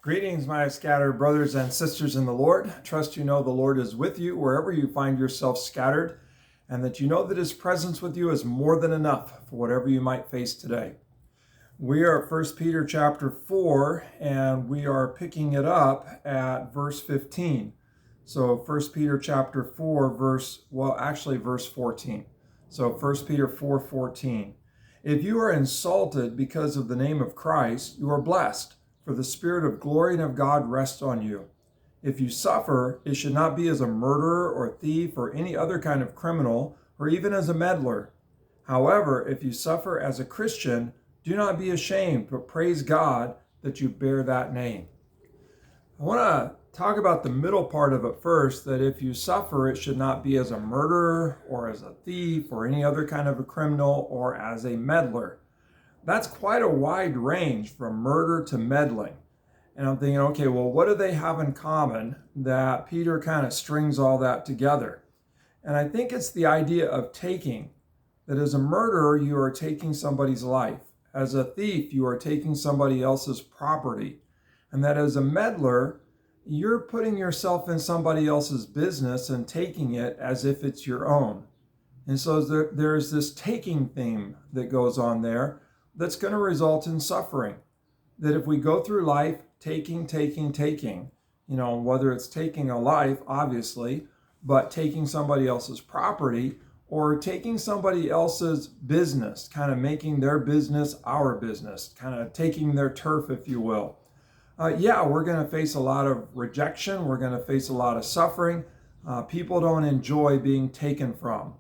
Greetings, my scattered brothers and sisters in the Lord. Trust you know the Lord is with you wherever you find yourself scattered, and that you know that his presence with you is more than enough for whatever you might face today. We are at 1 Peter chapter 4, and we are picking it up at verse 15. So 1 Peter chapter 4, verse 14. So 1 Peter 4:14. If you are insulted because of the name of Christ, you are blessed, for the Spirit of glory and of God rests on you. If you suffer, it should not be as a murderer or thief or any other kind of criminal, or even as a meddler. However, if you suffer as a Christian, do not be ashamed, but praise God that you bear that name. I want to talk about the middle part of it first, that if you suffer, it should not be as a murderer or as a thief or any other kind of a criminal or as a meddler. That's quite a wide range from murder to meddling. And I'm thinking, okay, well, what do they have in common that Peter kind of strings all that together? And I think it's the idea of taking, that as a murderer, you are taking somebody's life. As a thief, you are taking somebody else's property. And that as a meddler, you're putting yourself in somebody else's business and taking it as if it's your own. And so there's this taking theme that goes on there that's going to result in suffering. That if we go through life taking, whether it's taking a life, obviously, but taking somebody else's property or taking somebody else's business, kind of making their business our business, kind of taking their turf, if you will. We're going to face a lot of rejection. We're going to face a lot of suffering. People don't enjoy being taken from.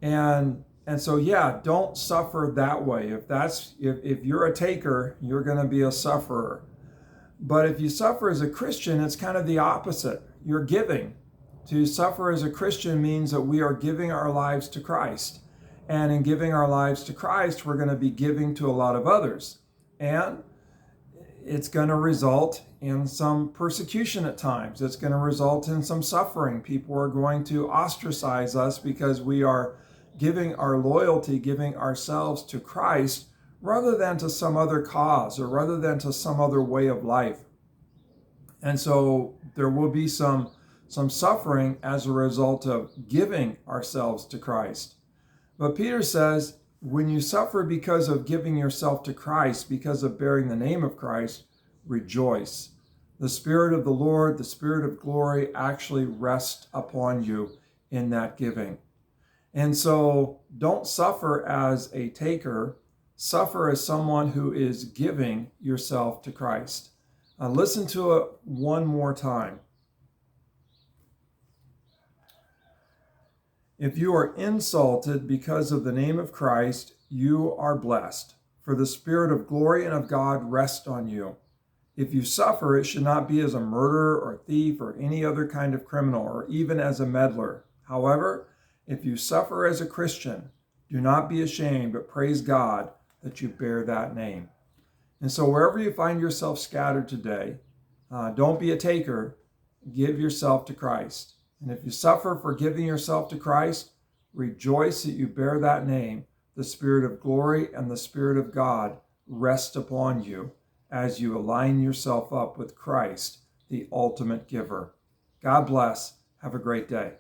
And so, don't suffer that way. If you're a taker, you're going to be a sufferer. But if you suffer as a Christian, it's kind of the opposite. You're giving. To suffer as a Christian means that we are giving our lives to Christ. And in giving our lives to Christ, we're going to be giving to a lot of others. And it's going to result in some persecution at times. It's going to result in some suffering. People are going to ostracize us because we are giving our loyalty, giving ourselves to Christ rather than to some other cause or rather than to some other way of life. And so there will be some suffering as a result of giving ourselves to Christ. But Peter says, when you suffer because of giving yourself to Christ, because of bearing the name of Christ, rejoice. The Spirit of the Lord, the Spirit of glory actually rests upon you in that giving. And so don't suffer as a taker, suffer as someone who is giving yourself to Christ. Listen to it one more time. If you are insulted because of the name of Christ, you are blessed, for the Spirit of glory and of God rests on you. If you suffer, it should not be as a murderer or thief or any other kind of criminal or even as a meddler. However, if you suffer as a Christian, do not be ashamed, but praise God that you bear that name. And so wherever you find yourself scattered today, don't be a taker, give yourself to Christ. And if you suffer for giving yourself to Christ, rejoice that you bear that name. The Spirit of glory and the Spirit of God rest upon you as you align yourself up with Christ, the ultimate giver. God bless. Have a great day.